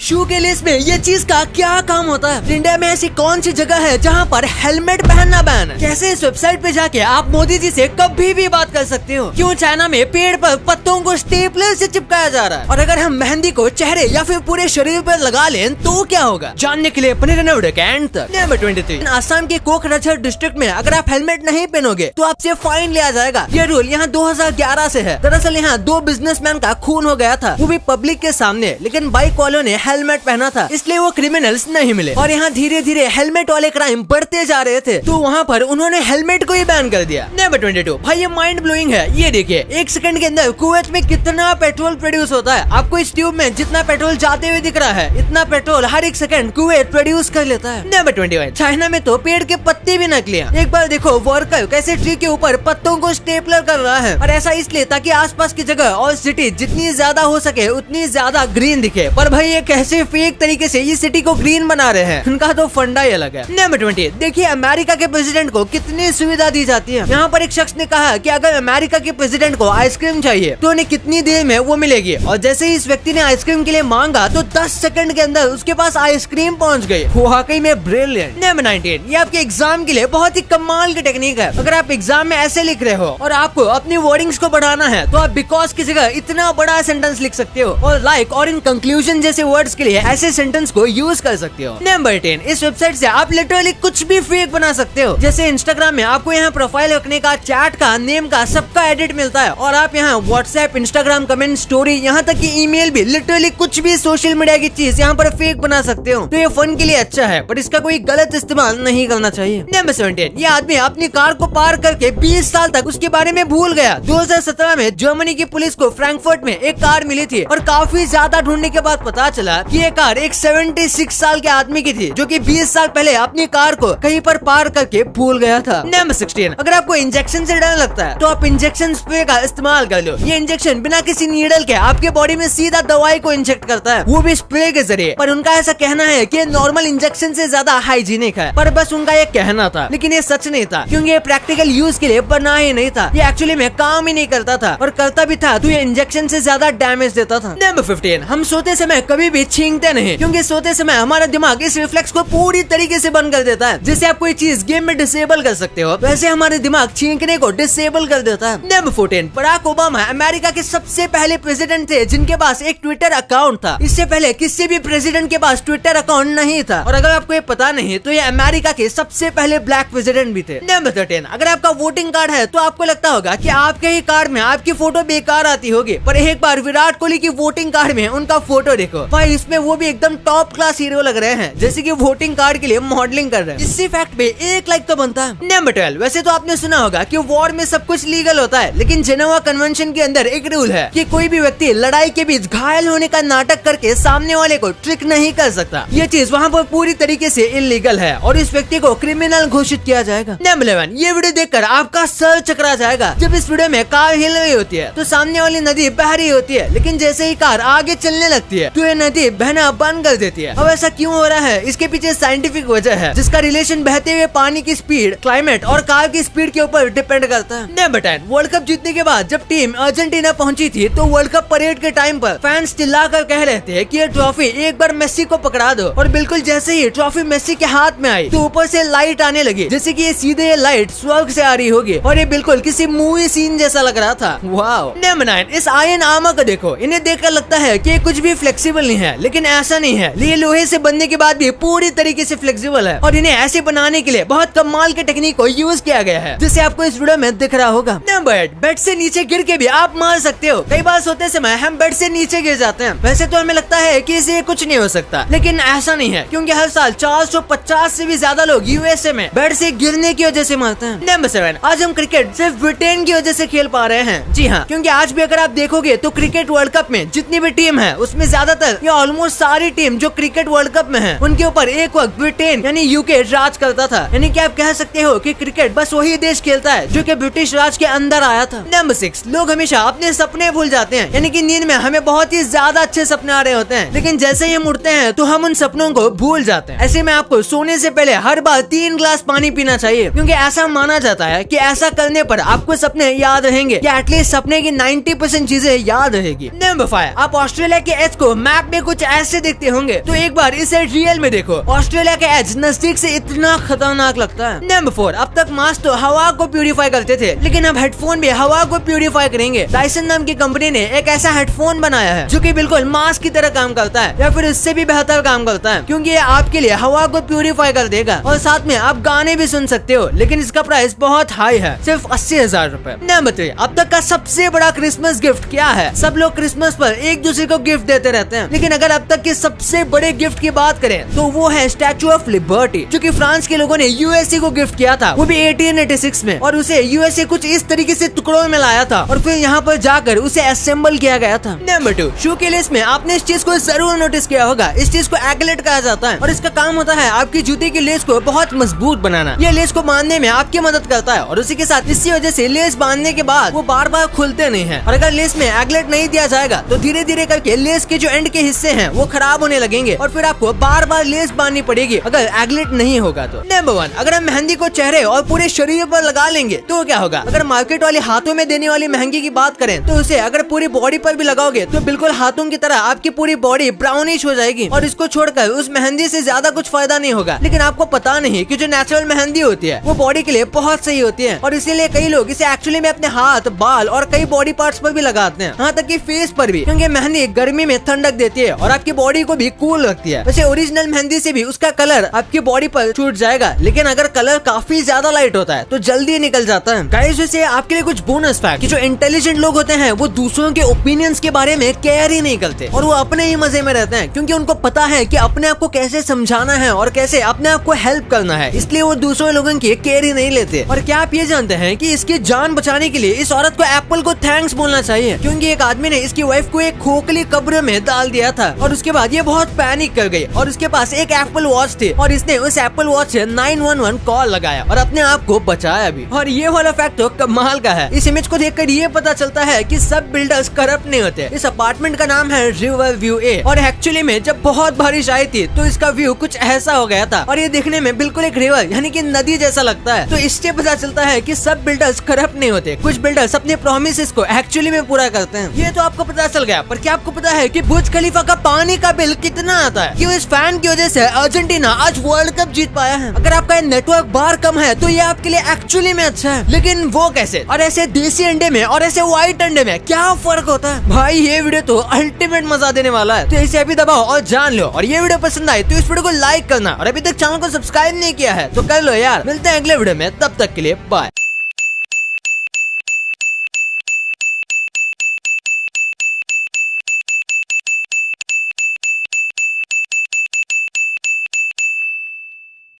शू के लिस्ट में ये चीज का क्या काम होता है? इंडिया में ऐसी कौन सी जगह है जहाँ पर हेलमेट पहनना बैन है? कैसे इस वेबसाइट पे जाके आप मोदी जी से कभी भी बात कर सकते हो? क्यों चाइना में पेड़ पर पत्तों को स्टेपलर से चिपकाया जा रहा है? और अगर हम मेहंदी को चेहरे या फिर पूरे शरीर पर लगा लें तो क्या होगा? जानने के लिए बने रहना वीडियो के एंड तक। नंबर 23, आसाम के कोकराझार डिस्ट्रिक्ट में अगर आप हेलमेट नहीं पहनोगे तो आपसे फाइन लिया जाएगा। ये रूल यहाँ 2011 से है। दरअसल यहाँ 2 बिजनेसमैन का खून हो गया था, वो भी पब्लिक के सामने, लेकिन बाइक वालों ने हेलमेट पहना था इसलिए वो क्रिमिनल्स नहीं मिले। और यहाँ धीरे धीरे हेलमेट वाले क्राइम बढ़ते जा रहे थे तो वहाँ पर उन्होंने हेलमेट को ही बैन कर दिया। नंबर 22, भाई ये माइंड ब्लोइंग है। ये देखिए 1 सेकंड के अंदर कुवैत में कितना पेट्रोल प्रोड्यूस होता है। आपको इस ट्यूब में जितना पेट्रोल जाते हुए दिख रहा है इतना पेट्रोल हर 1 सेकंड कुवैत प्रोड्यूस कर लेता है। नंबर 21, चाइना में तो पेड़ के पत्ते भी नकली हैं। एक बार देखो वर्कर कैसे ट्री के ऊपर पत्तों को स्टेपलर कर रहा है, और ऐसा इसलिए ताकि आसपास की जगह और सिटी जितनी ज्यादा हो सके उतनी ज्यादा ग्रीन दिखे। पर भाई ये कैसे फेक तरीके से इस सिटी को ग्रीन बना रहे हैं, उनका तो फंडा ही अलग है। नंबर 20, देखिए अमेरिका के प्रेसिडेंट को कितनी सुविधा दी जाती है। यहाँ पर एक शख्स ने कहा कि अगर अमेरिका के प्रेसिडेंट को आइसक्रीम चाहिए तो उन्हें कितनी देर में वो मिलेगी, और जैसे ही इस व्यक्ति ने आइसक्रीम के लिए मांगा तो 10 सेकंड के अंदर उसके पास आइसक्रीम पहुँच गई। वाकई में ब्रिलियंट। नंबर 19, ये आपके एग्जाम के लिए बहुत ही कमाल की टेक्निक है। अगर आप एग्जाम में ऐसे लिख रहे हो और आपको अपनी वर्डिंग्स को बढ़ाना है तो आप बिकॉज की जगह इतना बड़ा सेंटेंस लिख सकते हो, और लाइक और इन कंक्लूजन जैसे वर्ड्स के लिए ऐसे सेंटेंस को यूज कर सकते हो। नंबर 10, इस वेबसाइट से आप लिटरली कुछ भी फेक बना सकते हो। जैसे इंस्टाग्राम में आपको यहाँ प्रोफाइल रखने का, चैट का, नेम का, सबका एडिट मिलता है, और आप यहाँ व्हाट्सएप, इंस्टाग्राम कमेंट, स्टोरी, यहाँ तक कि ईमेल भी, लिटरली कुछ भी सोशल मीडिया की चीज यहाँ पर फेक बना सकते हो। तो ये फन के लिए अच्छा है पर इसका कोई गलत इस्तेमाल नहीं करना चाहिए। नंबर 17, ये आदमी अपनी कार को पार करके 20 साल तक उसके बारे में भूल गया। 2017 में जर्मनी की पुलिस को फ्रैंकफर्ट में एक कार मिली थी, और काफी ज्यादा ढूंढने के बाद पता चला कि ये कार एक 76 साल के आदमी की थी जो कि 20 साल पहले अपनी कार को कहीं पर पार करके भूल गया था। नंबर 16, अगर आपको इंजेक्शन से डर लगता है तो आप इंजेक्शन स्प्रे का इस्तेमाल कर लो। ये इंजेक्शन बिना किसी नीडल के आपके बॉडी में सीधा दवाई को इंजेक्ट करता है, वो भी स्प्रे के जरिए। पर उनका ऐसा कहना है कि नॉर्मल इंजेक्शन से ज्यादा हाइजीनिक है, पर बस उनका ये कहना था, लेकिन ये सच नहीं था क्योंकि ये प्रैक्टिकल यूज के लिए बना ही नहीं था। ये एक्चुअली में काम ही नहीं करता था, और करता भी था तो ये इंजेक्शन से ज्यादा डैमेज देता था। नंबर 15, हम सोते समय कभी भी छींकते नहीं, क्योंकि सोते समय हमारा दिमाग इस रिफ्लेक्स को पूरी तरीके से बंद कर देता है। जैसे आप कोई चीज गेम में डिसेबल कर सकते हो, वैसे हमारे दिमाग छींकने को डिसेबल कर देता है। नंबर 14, बराक ओबामा अमेरिका के सबसे पहले प्रेसिडेंट थे जिनके पास एक ट्विटर अकाउंट था। इससे पहले किसी भी प्रेसिडेंट के पास ट्विटर अकाउंट नहीं था, और अगर आपको ये पता नहीं तो ये अमेरिका के सबसे पहले ब्लैक प्रेसिडेंट भी थे। नंबर 13, अगर आपका वोटिंग कार्ड है तो आपको लगता होगा कि आपके ही कार्ड में आपकी फोटो बेकार आती होगी, पर एक बार विराट कोहली की वोटिंग कार्ड में उनका फोटो देखो भाई, इसमें वो भी एकदम टॉप क्लास हीरो लग रहे हैं, जैसे कि वोटिंग कार्ड के लिए मॉडलिंग कर रहे हैं। इसी फैक्ट पे 1 लाइक तो बनता है। नंबर 12, वैसे तो आपने सुना होगा कि वॉर में सब कुछ लीगल होता है, लेकिन जेनेवा कन्वेंशन के अंदर एक रूल है कि कोई भी व्यक्ति लड़ाई के बीच घायल होने का नाटक करके सामने वाले को ट्रिक नहीं कर सकता। ये चीज वहाँ पर पूरी तरीके से इलीगल है, और इस व्यक्ति को क्रिमिनल घोषित किया जाएगा। नंबर 11, ये वीडियो देखकर आपका सर चकरा जाएगा। जब इस वीडियो में कार हिल रही होती है तो सामने वाली नदी बह रही होती है, लेकिन जैसे ही कार आगे चलने लगती है तो ये नदी बहना बंद कर देती है। अब ऐसा क्यों हो रहा है? इसके पीछे साइंटिफिक वजह है, जिसका रिलेशन बहते हुए पानी की स्पीड, क्लाइमेट और कार की स्पीड के ऊपर डिपेंड करता है। नंबर 10, वर्ल्ड कप जीतने के बाद जब टीम अर्जेंटीना पहुंची थी तो वर्ल्ड कप परेड के टाइम पर फैंस चिल्लाकर कह रहे थे कि ये ट्रॉफी एक बार मेसी को पकड़ा दो, और बिल्कुल जैसे ही ट्रॉफी मेसी के हाथ में आई तो ऊपर से लाइट आने लगी, जैसे कि ये सीधे लाइट स्वर्ग से आ रही होगी, और ये बिल्कुल किसी मूवी सीन जैसा लग रहा था। वाओ। नंबर 9, इस आयरन आर्मर को देखो, इन्हें देखकर लगता है कि ये कुछ भी फ्लेक्सिबल नहीं है, लेकिन ऐसा नहीं है। ये लोहे से बनने के बाद भी पूरी तरीके से फ्लेक्सिबल है, और इन्हें ऐसे बनाने के लिए बहुत कमाल के टेक्निक को यूज किया गया है, जिसे आपको इस वीडियो में दिख रहा होगा। नंबर 8, बेड से नीचे गिर के भी आप मार सकते हो। कई बार सोते समय हम बेड से नीचे गिर जाते हैं, वैसे तो हमें लगता है कि इसे कुछ नहीं हो सकता, लेकिन ऐसा नहीं है, क्योंकि हर साल 450 से भी ज्यादा लोग यूएसए में बेड से गिरने की वजह से मरते हैं। नंबर 7, आज हम क्रिकेट सिर्फ ब्रिटेन की वजह से खेल पा रहे हैं। जी हाँ, क्योंकि आज भी अगर आप देखोगे तो क्रिकेट वर्ल्ड कप में जितनी भी टीम है उसमें ज्यादातर या ऑलमोस्ट सारी टीम जो क्रिकेट वर्ल्ड कप में है उनके ऊपर एक वक्त ब्रिटेन यानी यूके राज करता था। यानी कि आप कह सकते हो कि क्रिकेट बस वही देश खेलता है जो कि ब्रिटिश राज के अंदर आया था। नंबर 6, लोग हमेशा अपने सपने भूल जाते हैं, यानी कि नींद में हमें बहुत ही ज्यादा अच्छे सपने आ रहे होते हैं, लेकिन जैसे ही हम उठते हैं तो हम उन सपनों को भूल जाते हैं। ऐसे में आपको सोने से पहले हर बार 3 ग्लास पानी पीना चाहिए, क्योंकि ऐसा माना जाता है कि ऐसा करने पर आपको सपने याद रहेंगे, या एटलीस्ट सपने की 90% चीजें याद रहेगी। नंबर 5, आप ऑस्ट्रेलिया के एच को मैप में कुछ कुछ ऐसे दिखते होंगे। तो एक बार इसे रियल में देखो, ऑस्ट्रेलिया के एज नजदीक से इतना खतरनाक लगता है। नंबर 4, अब तक मास्क तो हवा को प्यूरिफाई करते थे, लेकिन अब हेडफोन भी हवा को प्यूरिफाई करेंगे। डायसन नाम की कंपनी ने एक ऐसा हेडफोन बनाया है जो कि बिल्कुल मास्क की तरह काम करता है, या फिर इससे भी बेहतर काम करता है, क्योंकि ये आपके लिए हवा को प्यूरिफाई कर देगा और साथ में आप गाने भी सुन सकते हो। लेकिन इसका प्राइस बहुत हाई है, सिर्फ 80,000 रूपए। नंबर 3, अब तक का सबसे बड़ा क्रिसमस गिफ्ट क्या है? सब लोग क्रिसमस पर एक दूसरे को गिफ्ट देते रहते हैं, लेकिन अगर अब तक के सबसे बड़े गिफ्ट की बात करें तो वो है स्टैचू ऑफ लिबर्टी, जो कि फ्रांस के लोगों ने यूएसए को गिफ्ट किया था, वो भी 1886 में। और उसे यूएसए कुछ इस तरीके से टुकड़ों में लाया था और फिर यहाँ पर जाकर उसे असेंबल किया गया था। नंबर 2, शू के लेस में आपने इस चीज को जरूर नोटिस किया होगा। इस चीज को एगलेट कहा जाता है और इसका काम होता है आपकी जूते की लेस को बहुत मजबूत बनाना। ये लेस को बांधने में आपकी मदद करता है और उसी के साथ इसी वजह से लेस बांधने के बाद वो बार बार खुलते नहीं है। और अगर लेस में एगलेट नहीं दिया जाएगा तो धीरे धीरे करके लेस के जो एंड के हिस्से हैं वो खराब होने लगेंगे और फिर आपको बार बार लेस बांधनी पड़ेगी अगर एगलेट नहीं होगा तो। नंबर 1, अगर हम मेहंदी को चेहरे और पूरे शरीर पर लगा लेंगे तो क्या होगा? अगर मार्केट वाली हाथों में देने वाली मेहंदी की बात करें तो उसे अगर पूरी बॉडी पर भी लगाओगे तो बिल्कुल हाथों की तरह आपकी पूरी बॉडी ब्राउनिश हो जाएगी और इसको छोड़कर उस मेहंदी से ज्यादा कुछ फायदा नहीं होगा। लेकिन आपको पता नहीं कि जो नेचुरल मेहंदी होती है वो बॉडी के लिए बहुत सही होती है और इसीलिए कई लोग इसे एक्चुअली में अपने हाथ, बाल और कई बॉडी पार्ट्स पर भी लगाते हैं, यहाँ तक कि फेस पर भी, क्योंकि मेहंदी गर्मी में ठंडक देती है और आपकी बॉडी को भी कूल रखती है। वैसे ओरिजिनल मेहंदी से भी उसका कलर आपकी बॉडी पर छूट जाएगा, लेकिन अगर कलर काफी ज्यादा लाइट होता है तो जल्दी निकल जाता है। गाइस, वैसे आपके लिए कुछ बोनस फैक्ट कि जो इंटेलिजेंट लोग होते हैं वो दूसरों के ओपिनियंस के बारे में केयर ही नहीं करते और वो अपने ही मजे में रहते हैं, क्योंकि उनको पता है कि अपने आप को कैसे समझाना है और कैसे अपने आप को हेल्प करना है, इसलिए वो दूसरे लोगों की केयर ही नहीं लेते। और क्या आप ये जानते हैं कि इसकी जान बचाने के लिए इस औरत को एप्पल को थैंक्स बोलना चाहिए, क्योंकि एक आदमी ने इसकी वाइफ को एक खोखली कब्र में डाल दिया था और उसके बाद ये बहुत पैनिक कर गई और उसके पास एक एप्पल वॉच थी और इसने उस एप्पल वॉच से 911 कॉल लगाया और अपने आप को बचाया भी। और ये वाला फैक्ट तो कमाल का है। इस इमेज को देखकर ये पता चलता है कि सब बिल्डर्स करप्ट नहीं होते। इस अपार्टमेंट का नाम है रिवर व्यू ए और एक्चुअली में जब बहुत बारिश आई थी तो इसका व्यू कुछ ऐसा हो गया था और ये देखने में बिल्कुल एक रिवर यानी कि नदी जैसा लगता है। तो इससे पता चलता है कि सब बिल्डर्स करप्ट नहीं होते, कुछ बिल्डर्स अपने प्रॉमिसेस को एक्चुअली में पूरा करते हैं। ये तो आपको पता चल गया, पर क्या आपको पता है कि बुर्ज खलीफा का पानी का बिल कितना आता है? क्यों? इस फैन की वजह से अर्जेंटीना आज वर्ल्ड कप जीत पाया है। अगर आपका नेटवर्क बार कम है तो ये आपके लिए एक्चुअली में अच्छा है, लेकिन वो कैसे? और ऐसे देसी अंडे में और ऐसे व्हाइट अंडे में क्या फर्क होता है? भाई ये वीडियो तो अल्टीमेट मजा देने वाला है, तो इसे अभी दबाओ और जान लो। और ये वीडियो पसंद आए तो इस वीडियो को लाइक करना और अभी तक चैनल को सब्सक्राइब नहीं किया है तो कर लो यार। मिलते हैं अगले वीडियो में, तब तक के लिए बाय।